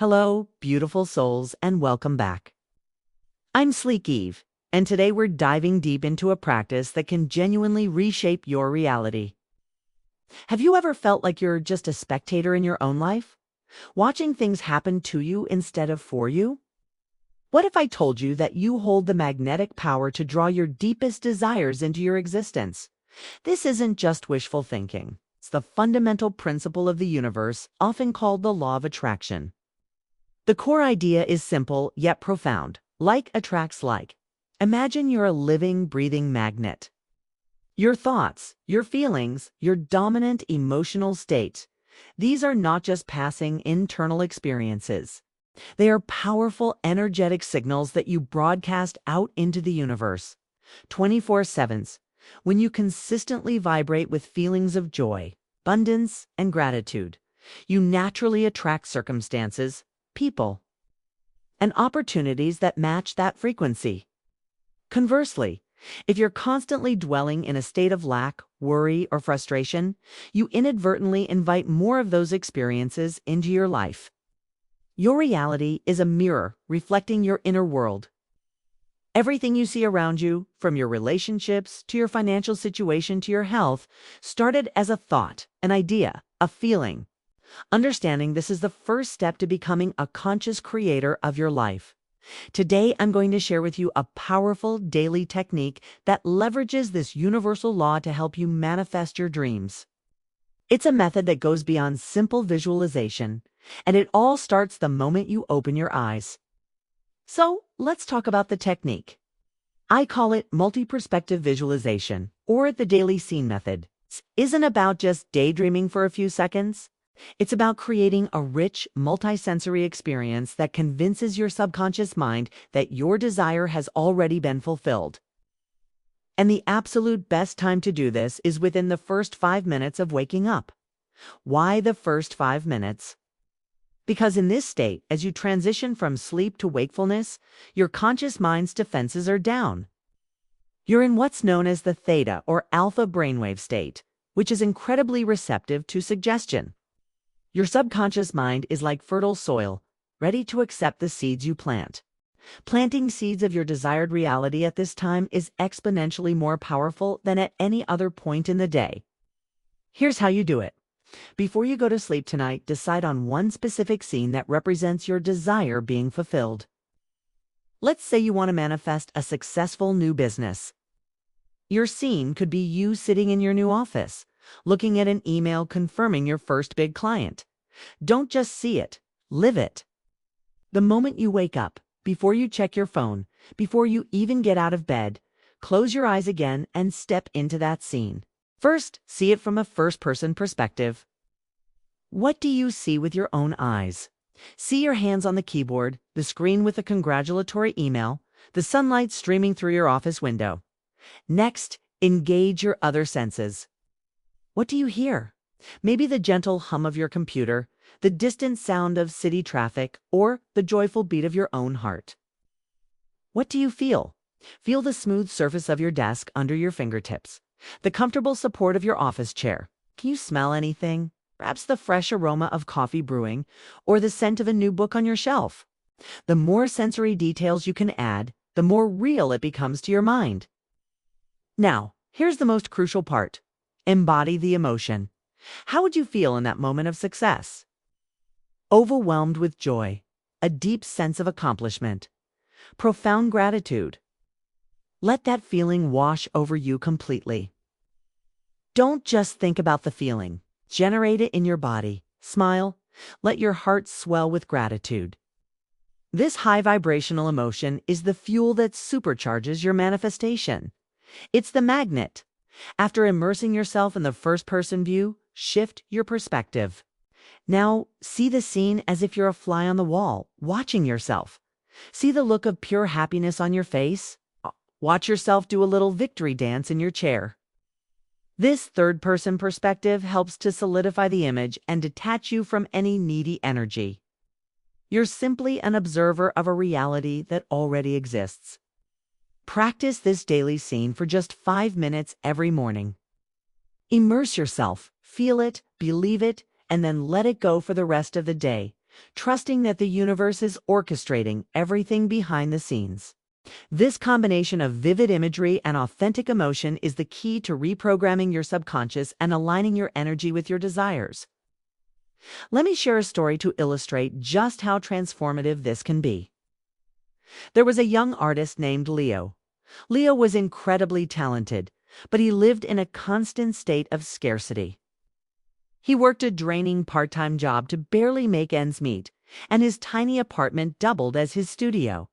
Hello, beautiful souls, and welcome back. I'm Sleek Eve, and today we're diving deep into a practice that can genuinely reshape your reality. Have you ever felt like you're just a spectator in your own life, watching things happen to you instead of for you? What if I told you that you hold the magnetic power to draw your deepest desires into your existence? This isn't just wishful thinking. It's the fundamental principle of the universe, often called the law of attraction. The core idea is simple yet profound. Like attracts like. Imagine you're a living, breathing magnet. Your thoughts, your feelings, your dominant emotional state, these are not just passing internal experiences. They are powerful, energetic signals that you broadcast out into the universe. 24/7. When you consistently vibrate with feelings of joy, abundance, and gratitude, you naturally attract circumstances, people, and opportunities that match that frequency. Conversely, if you're constantly dwelling in a state of lack, worry, or frustration, you inadvertently invite more of those experiences into your life. Your reality is a mirror reflecting your inner world. Everything you see around you, from your relationships to your financial situation to your health, started as a thought, an idea, a feeling. Understanding this is the first step to becoming a conscious creator of your life. Today, I'm going to share with you a powerful daily technique that leverages this universal law to help you manifest your dreams. It's a method that goes beyond simple visualization, and it all starts the moment you open your eyes. So, let's talk about the technique. I call it multi-perspective visualization, or the daily scene method. It isn't about just daydreaming for a few seconds. It's about creating a rich, multisensory experience that convinces your subconscious mind that your desire has already been fulfilled. And the absolute best time to do this is within the first 5 minutes of waking up. Why the first 5 minutes? Because in this state, as you transition from sleep to wakefulness, your conscious mind's defenses are down. You're in what's known as the theta or alpha brainwave state, which is incredibly receptive to suggestion. Your subconscious mind is like fertile soil, ready to accept the seeds you plant. Planting seeds of your desired reality at this time is exponentially more powerful than at any other point in the day. Here's how you do it. Before you go to sleep tonight, decide on one specific scene that represents your desire being fulfilled. Let's say you want to manifest a successful new business. Your scene could be you sitting in your new office, looking at an email confirming your first big client. Don't just see it, live it. The moment you wake up, before you check your phone, before you even get out of bed, close your eyes again and step into that scene. First, see it from a first-person perspective. What do you see with your own eyes? See your hands on the keyboard, the screen with a congratulatory email, the sunlight streaming through your office window. Next, engage your other senses. What do you hear? Maybe the gentle hum of your computer, the distant sound of city traffic, or the joyful beat of your own heart. What do you feel? Feel the smooth surface of your desk under your fingertips, the comfortable support of your office chair. Can you smell anything? Perhaps the fresh aroma of coffee brewing, or the scent of a new book on your shelf. The more sensory details you can add, the more real it becomes to your mind. Now, here's the most crucial part. Embody the emotion. How would you feel in that moment of success? Overwhelmed with joy, a deep sense of accomplishment, profound gratitude. Let that feeling wash over you completely. Don't just think about the feeling. Generate it in your body. Smile. Let your heart swell with gratitude. This high vibrational emotion is the fuel that supercharges your manifestation. It's the magnet. After immersing yourself in the first-person view, shift your perspective. Now, see the scene as if you're a fly on the wall, watching yourself. See the look of pure happiness on your face. Watch yourself do a little victory dance in your chair. This third-person perspective helps to solidify the image and detach you from any needy energy. You're simply an observer of a reality that already exists. Practice this daily scene for just 5 minutes every morning. Immerse yourself, feel it, believe it, and then let it go for the rest of the day, trusting that the universe is orchestrating everything behind the scenes. This combination of vivid imagery and authentic emotion is the key to reprogramming your subconscious and aligning your energy with your desires. Let me share a story to illustrate just how transformative this can be. There was a young artist named Leo. Leo was incredibly talented, but he lived in a constant state of scarcity. He worked a draining part-time job to barely make ends meet, and his tiny apartment doubled as his studio.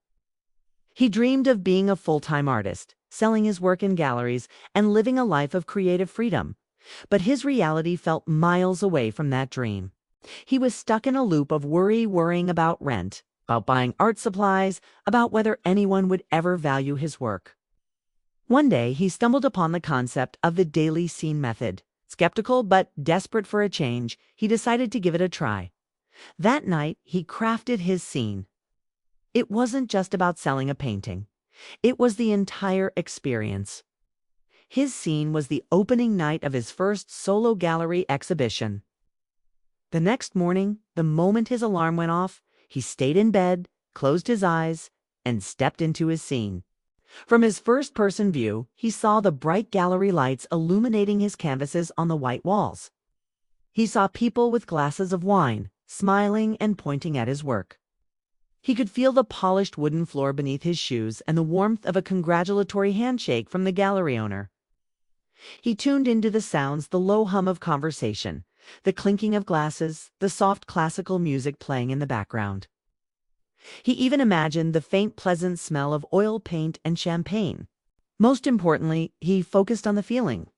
He dreamed of being a full-time artist, selling his work in galleries, and living a life of creative freedom. But his reality felt miles away from that dream. He was stuck in a loop of worrying about rent, about buying art supplies, about whether anyone would ever value his work. One day, he stumbled upon the concept of the daily scene method. Skeptical but desperate for a change, he decided to give it a try. That night, he crafted his scene. It wasn't just about selling a painting. It was the entire experience. His scene was the opening night of his first solo gallery exhibition. The next morning, the moment his alarm went off, he stayed in bed, closed his eyes, and stepped into his scene. From his first-person view, he saw the bright gallery lights illuminating his canvases on the white walls. He saw people with glasses of wine, smiling and pointing at his work. He could feel the polished wooden floor beneath his shoes and the warmth of a congratulatory handshake from the gallery owner. He tuned into the sounds, the low hum of conversation, the clinking of glasses, the soft classical music playing in the background. He even imagined the faint, pleasant smell of oil paint and champagne. Most importantly, he focused on the feeling.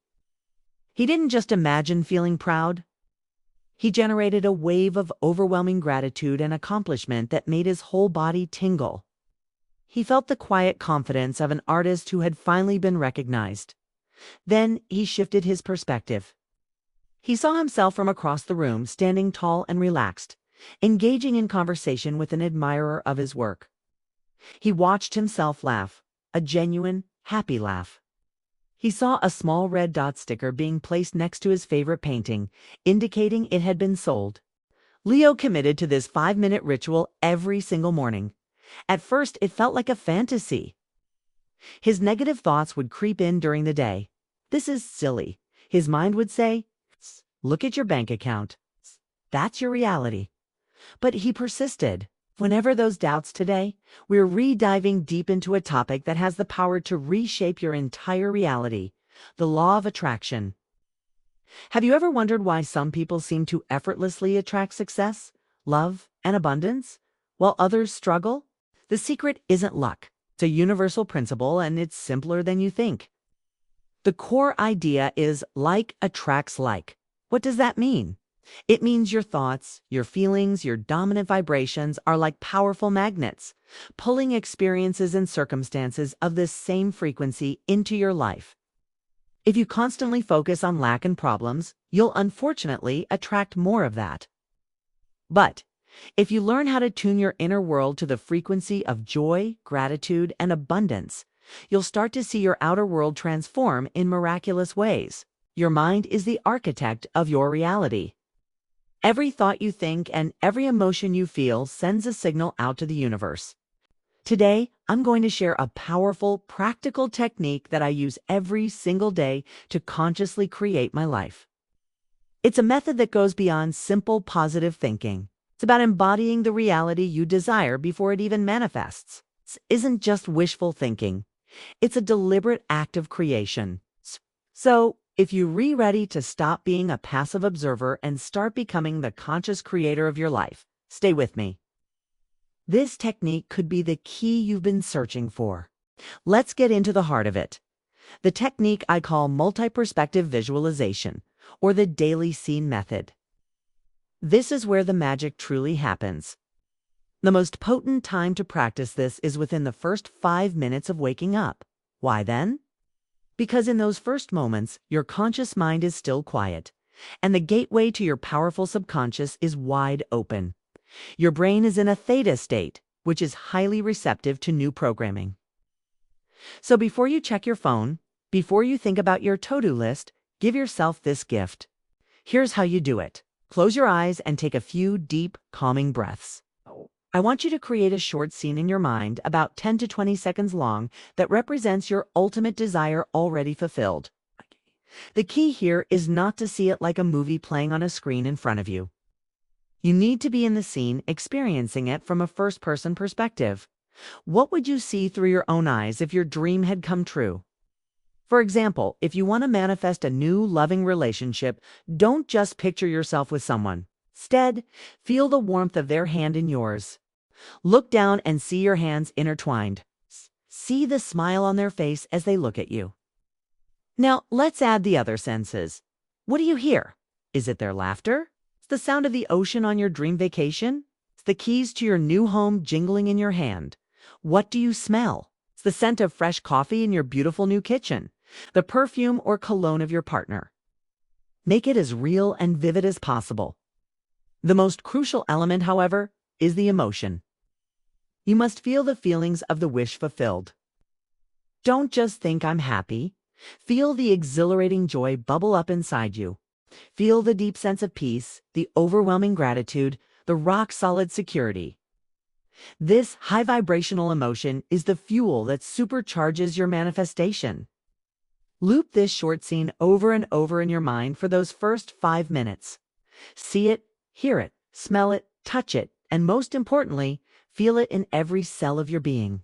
He didn't just imagine feeling proud. He generated a wave of overwhelming gratitude and accomplishment that made his whole body tingle. He felt the quiet confidence of an artist who had finally been recognized. Then he shifted his perspective. He saw himself from across the room, standing tall and relaxed, engaging in conversation with an admirer of his work. He watched himself laugh, a genuine, happy laugh. He saw a small red dot sticker being placed next to his favorite painting, indicating it had been sold. Leo committed to this 5-minute ritual every single morning. At first, it felt like a fantasy. His negative thoughts would creep in during the day. "This is silly," his mind would say. "Look at your bank account. That's your reality." But he persisted. Whenever those doubts today, we're re-diving deep into a topic that has the power to reshape your entire reality, the law of attraction. Have you ever wondered why some people seem to effortlessly attract success, love, and abundance, while others struggle? The secret isn't luck. It's a universal principle, and it's simpler than you think. The core idea is like attracts like. What does that mean? It means your thoughts, your feelings, your dominant vibrations are like powerful magnets, pulling experiences and circumstances of this same frequency into your life. If you constantly focus on lack and problems, you'll unfortunately attract more of that. But if you learn how to tune your inner world to the frequency of joy, gratitude, and abundance, you'll start to see your outer world transform in miraculous ways. Your mind is the architect of your reality. Every thought you think and every emotion you feel sends a signal out to the universe. Today, I'm going to share a powerful, practical technique that I use every single day to consciously create my life. It's a method that goes beyond simple positive thinking. It's about embodying the reality you desire before it even manifests. This isn't just wishful thinking. It's a deliberate act of creation. So, if you're ready to stop being a passive observer and start becoming the conscious creator of your life, stay with me. This technique could be the key you've been searching for. Let's get into the heart of it. The technique I call multi-perspective visualization, or the daily scene method. This is where the magic truly happens. The most potent time to practice this is within the first 5 minutes of waking up. Why then? Because in those first moments, your conscious mind is still quiet, and the gateway to your powerful subconscious is wide open. Your brain is in a theta state, which is highly receptive to new programming. So before you check your phone, before you think about your to-do list, give yourself this gift. Here's how you do it. Close your eyes and take a few deep, calming breaths. I want you to create a short scene in your mind, about 10 to 20 seconds long, that represents your ultimate desire already fulfilled. The key here is not to see it like a movie playing on a screen in front of you. You need to be in the scene, experiencing it from a first-person perspective. What would you see through your own eyes if your dream had come true? For example, if you want to manifest a new, loving relationship, don't just picture yourself with someone. Instead, feel the warmth of their hand in yours. Look down and see your hands intertwined. See the smile on their face as they look at you. Now, let's add the other senses. What do you hear? Is it their laughter? It's the sound of the ocean on your dream vacation? It's the keys to your new home jingling in your hand. What do you smell? It's the scent of fresh coffee in your beautiful new kitchen, the perfume or cologne of your partner. Make it as real and vivid as possible. The most crucial element, however, is the emotion. You must feel the feelings of the wish fulfilled. Don't just think I'm happy. Feel the exhilarating joy bubble up inside you. Feel the deep sense of peace, the overwhelming gratitude, the rock-solid security. This high vibrational emotion is the fuel that supercharges your manifestation. Loop this short scene over and over in your mind for those first 5 minutes. See it, hear it, smell it, touch it, and most importantly, feel it in every cell of your being.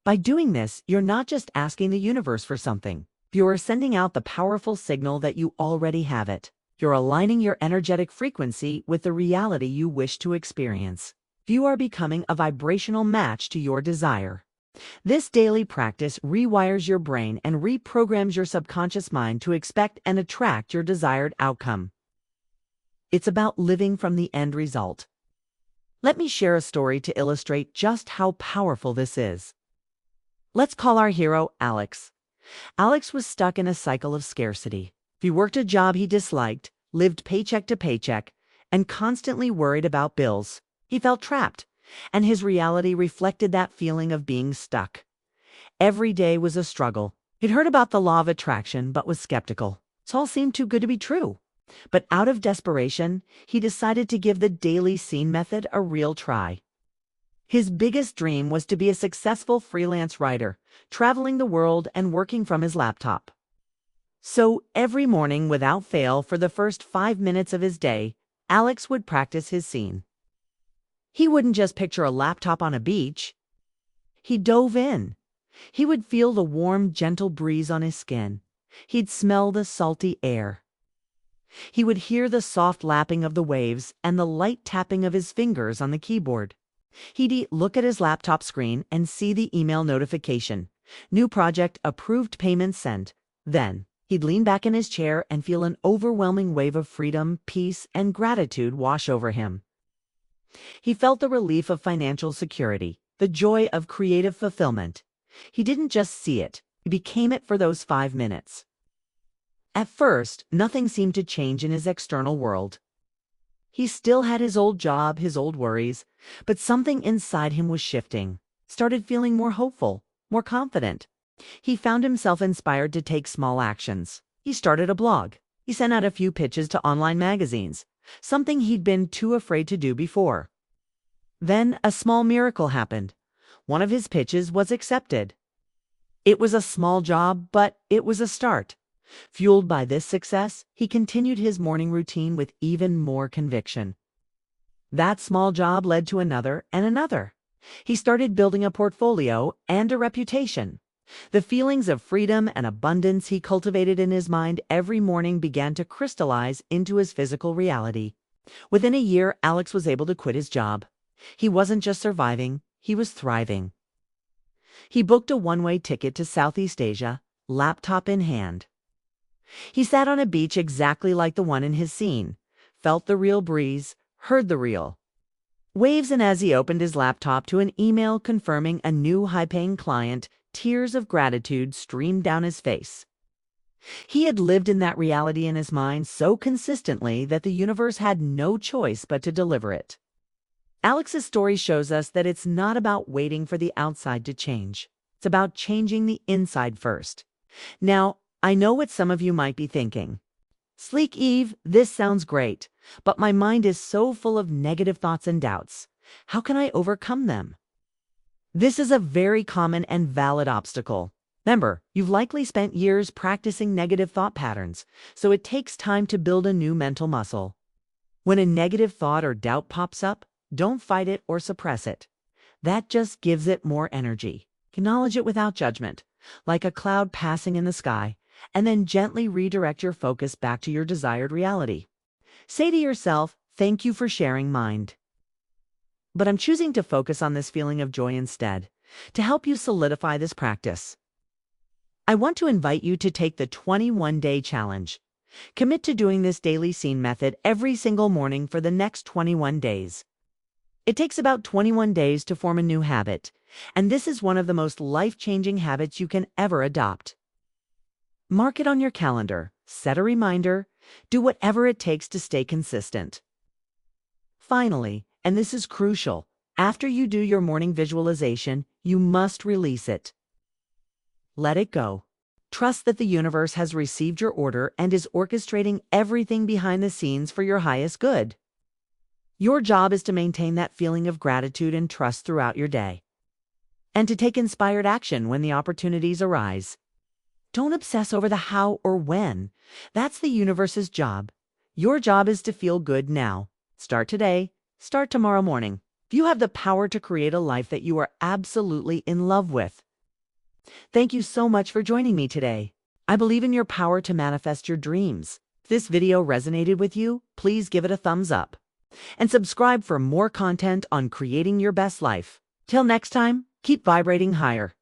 By doing this, you're not just asking the universe for something. You're sending out the powerful signal that you already have it. You're aligning your energetic frequency with the reality you wish to experience. You are becoming a vibrational match to your desire. This daily practice rewires your brain and reprograms your subconscious mind to expect and attract your desired outcome. It's about living from the end result. Let me share a story to illustrate just how powerful this is. Let's call our hero Alex. Alex was stuck in a cycle of scarcity. He worked a job he disliked, lived paycheck to paycheck, and constantly worried about bills. He felt trapped, and his reality reflected that feeling of being stuck. Every day was a struggle. He'd heard about the law of attraction, but was skeptical. It all seemed too good to be true. But out of desperation, he decided to give the daily scene method a real try. His biggest dream was to be a successful freelance writer, traveling the world and working from his laptop. So every morning, without fail, for the first 5 minutes of his day, Alex would practice his scene. He wouldn't just picture a laptop on a beach. He dove in. He would feel the warm, gentle breeze on his skin. He'd smell the salty air. He would hear the soft lapping of the waves and the light tapping of his fingers on the keyboard. He'd look at his laptop screen and see the email notification. New project, approved, payment sent. Then, he'd lean back in his chair and feel an overwhelming wave of freedom, peace, and gratitude wash over him. He felt the relief of financial security, the joy of creative fulfillment. He didn't just see it, he became it for those 5 minutes. At first, nothing seemed to change in his external world. He still had his old job, his old worries, but something inside him was shifting, started feeling more hopeful, more confident. He found himself inspired to take small actions. He started a blog. He sent out a few pitches to online magazines, something he'd been too afraid to do before. Then a small miracle happened. One of his pitches was accepted. It was a small job, but it was a start. Fueled by this success, he continued his morning routine with even more conviction. That small job led to another and another. He started building a portfolio and a reputation. The feelings of freedom and abundance he cultivated in his mind every morning began to crystallize into his physical reality. Within a year, Alex was able to quit his job. He wasn't just surviving, he was thriving. He booked a one-way ticket to Southeast Asia, laptop in hand. He sat on a beach exactly like the one in his scene, felt the real breeze, heard the real waves, and as he opened his laptop to an email confirming a new high-paying client, tears of gratitude streamed down his face. He had lived in that reality in his mind so consistently that the universe had no choice but to deliver it. Alex's story shows us that it's not about waiting for the outside to change. It's about changing the inside first. Now, I know what some of you might be thinking. Sleek Eve, this sounds great, but my mind is so full of negative thoughts and doubts. How can I overcome them? This is a very common and valid obstacle. Remember, you've likely spent years practicing negative thought patterns, so it takes time to build a new mental muscle. When a negative thought or doubt pops up, don't fight it or suppress it. That just gives it more energy. Acknowledge it without judgment, like a cloud passing in the sky, and then gently redirect your focus back to your desired reality. Say to yourself, "Thank you for sharing mind. But I'm choosing to focus on this feeling of joy instead." To help you solidify this practice, I want to invite you to take the 21-day challenge. Commit to doing this daily scene method every single morning for the next 21 days. It takes about 21 days to form a new habit, and this is one of the most life-changing habits you can ever adopt. Mark it on your calendar, set a reminder, do whatever it takes to stay consistent. Finally, and this is crucial, after you do your morning visualization, you must release it. Let it go. Trust that the universe has received your order and is orchestrating everything behind the scenes for your highest good. Your job is to maintain that feeling of gratitude and trust throughout your day, and to take inspired action when the opportunities arise. Don't obsess over the how or when. That's the universe's job. Your job is to feel good now. Start today. Start tomorrow morning. You have the power to create a life that you are absolutely in love with. Thank you so much for joining me today. I believe in your power to manifest your dreams. If this video resonated with you, please give it a thumbs up and subscribe for more content on creating your best life. Till next time, keep vibrating higher.